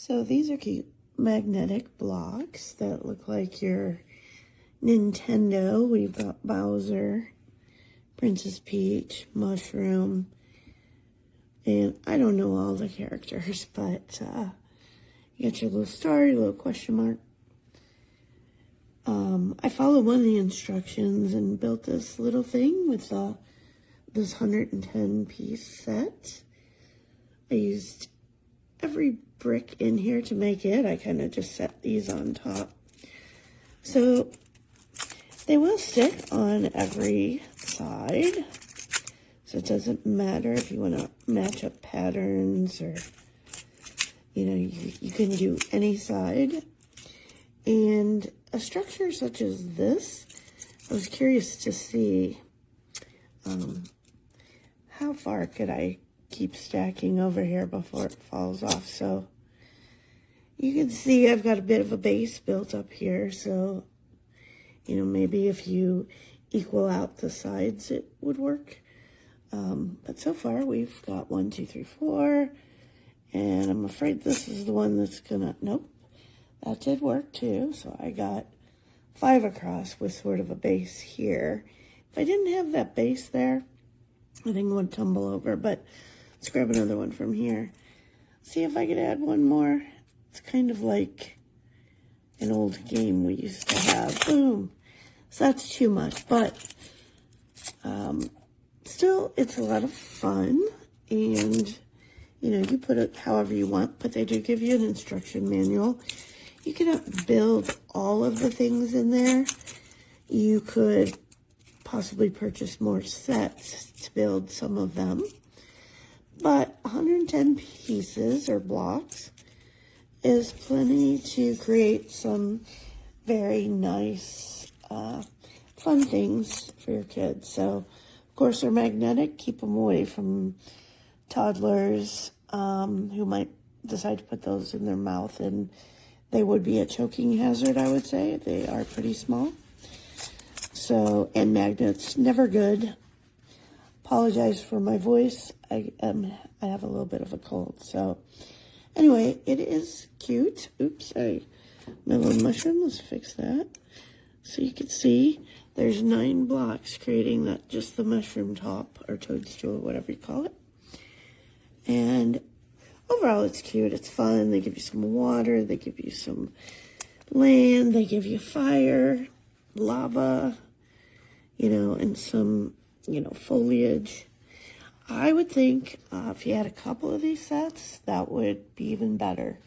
So these are cute magnetic blocks that look like your Nintendo. We've got Bowser, Princess Peach, Mushroom, and I don't know all the characters, but you got your little star, your little question mark. I followed one of the instructions and built this little thing with this 110 piece set. I used every brick in here to make it. I kind of just set these on top. So they will stick on every side. So it doesn't matter if you want to match up patterns or, you know, you can do any side. And a structure such as this, I was curious to see how far could I keep stacking over here before it falls off. So you can see I've got a bit of a base built up here. So, you know, maybe if you equal out the sides, it would work. But so far we've got 1, 2, 3, 4. And I'm afraid this is the one that's gonna, nope, that did work too. So I got 5 across with sort of a base here. If I didn't have that base there, I think it would tumble over, but let's grab another one from here. See if I could add one more. It's kind of like an old game we used to have. Boom. So that's too much, but still, it's a lot of fun. And, you know, you put it however you want, but they do give you an instruction manual. You cannot build all of the things in there. You could possibly purchase more sets to build some of them. But 110 pieces or blocks is plenty to create some very nice, fun things for your kids. So, of course, they're magnetic. Keep them away from toddlers who might decide to put those in their mouth, and they would be a choking hazard, I would say. They are pretty small. So, and magnets, never good. Apologize for my voice. I have a little bit of a cold. So, anyway, it is cute. Oops, my little mushroom. Let's fix that. So you can see there's 9 blocks creating that, just the mushroom top or toadstool, whatever you call it. And overall, it's cute. It's fun. They give you some water. They give you some land. They give you fire, lava, you know, and some, you know, foliage. I would think if you had a couple of these sets, that would be even better.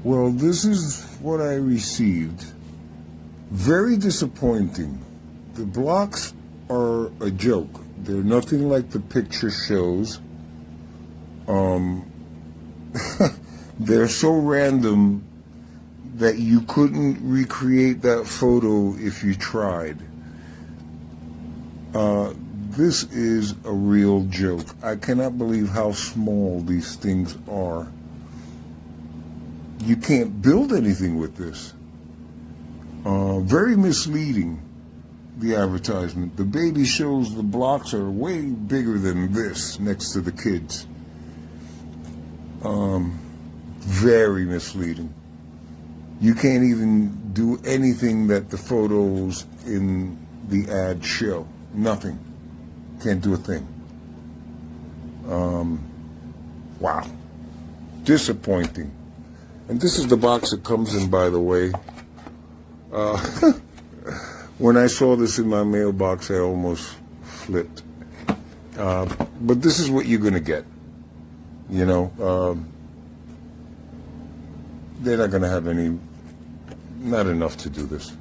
Well, this is what I received. Very disappointing. The blocks are a joke. They're nothing like the picture shows. They're so random that you couldn't recreate that photo if you tried. This is a real joke. I cannot believe how small these things are. You can't build anything with this. Very misleading, the advertisement. The baby shows the blocks are way bigger than this next to the kids. Very misleading. You can't even do anything that the photos in the ad show. Nothing. Can't do a thing. Wow. Disappointing. And this is the box it comes in, by the way. When I saw this in my mailbox, I almost flipped. But this is what you're going to get. You know, they're not going to have not enough to do this.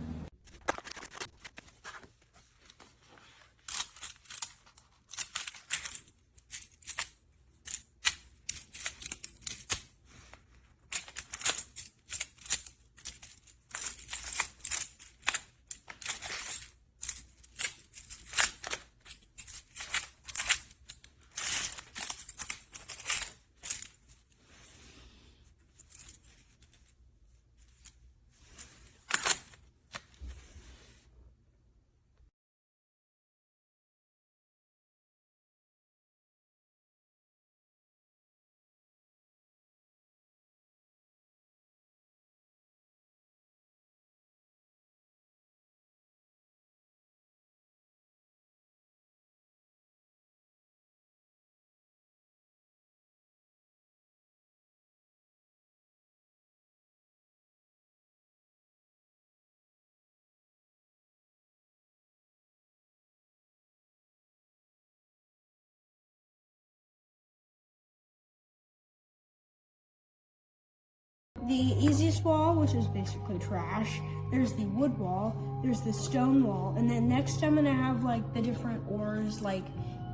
The easiest wall, which is basically trash. There's the wood wall, there's the stone wall, and then next I'm gonna have like the different ores, like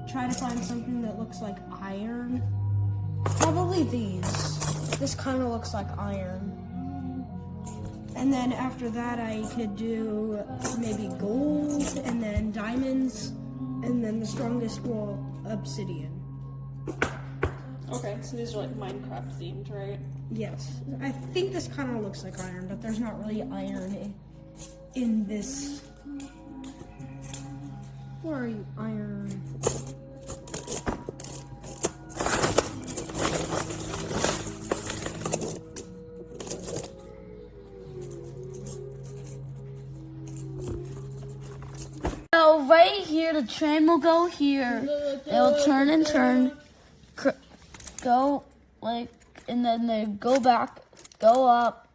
try to find something that looks like iron. Probably these. This kind of looks like iron. And then after that I could do maybe gold, and then diamonds, and then the strongest wall, obsidian. Okay, so these are like Minecraft themed, right? Yes. I think this kind of looks like iron, but there's not really iron in this. Where are you, iron? So right here, the train will go here. It'll turn and turn, go like, and then they go back, go up,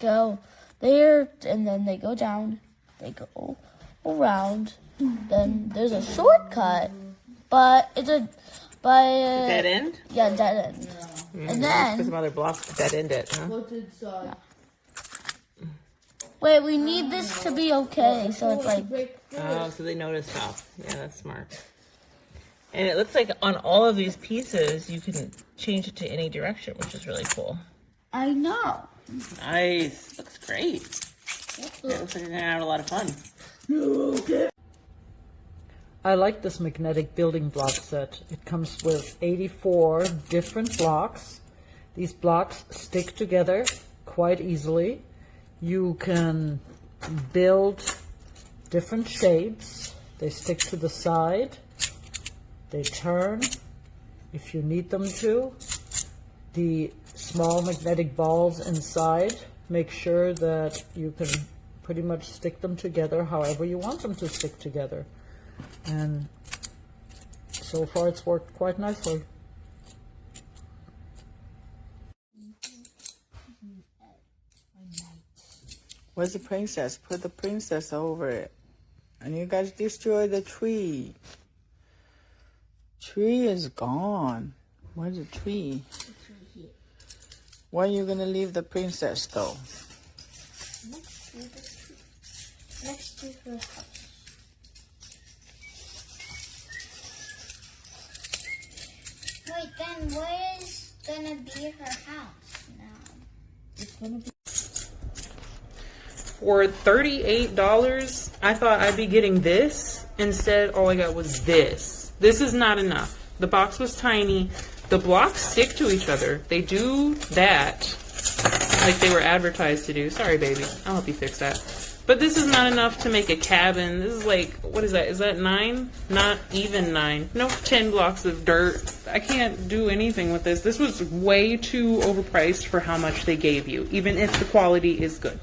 go there, and then they go down. They go around. Then there's a shortcut, but it's Dead end? Yeah, dead end. And then Put some other blocks to dead end it, huh? wait, we need this to be okay. So it's like. Oh, so they notice stuff. Yeah, that's smart. And it looks like on all of these pieces, you can change it to any direction, which is really cool. I know. Nice. Looks great. It looks like you're going to have a lot of fun. I like this magnetic building block set. It comes with 84 different blocks. These blocks stick together quite easily. You can build different shapes. They stick to the side. They turn if you need them to. The small magnetic balls inside, make sure that you can pretty much stick them together however you want them to stick together. And so far it's worked quite nicely. Where's the princess? Put the princess over it. And you guys destroyed the tree. Tree is gone. Where's the tree? Where are you gonna leave the princess though? Next to her house. Wait, then where is gonna be her house now? For $38, I thought I'd be getting this. Instead, all I got was this. This is not enough. The box was tiny. The blocks stick to each other. They do that like they were advertised to do. Sorry, baby. I'll help you fix that. But this is not enough to make a cabin. This is like, what is that? Is that 9? Not even 9. Nope, 10 blocks of dirt. I can't do anything with this. This was way too overpriced for how much they gave you, even if the quality is good.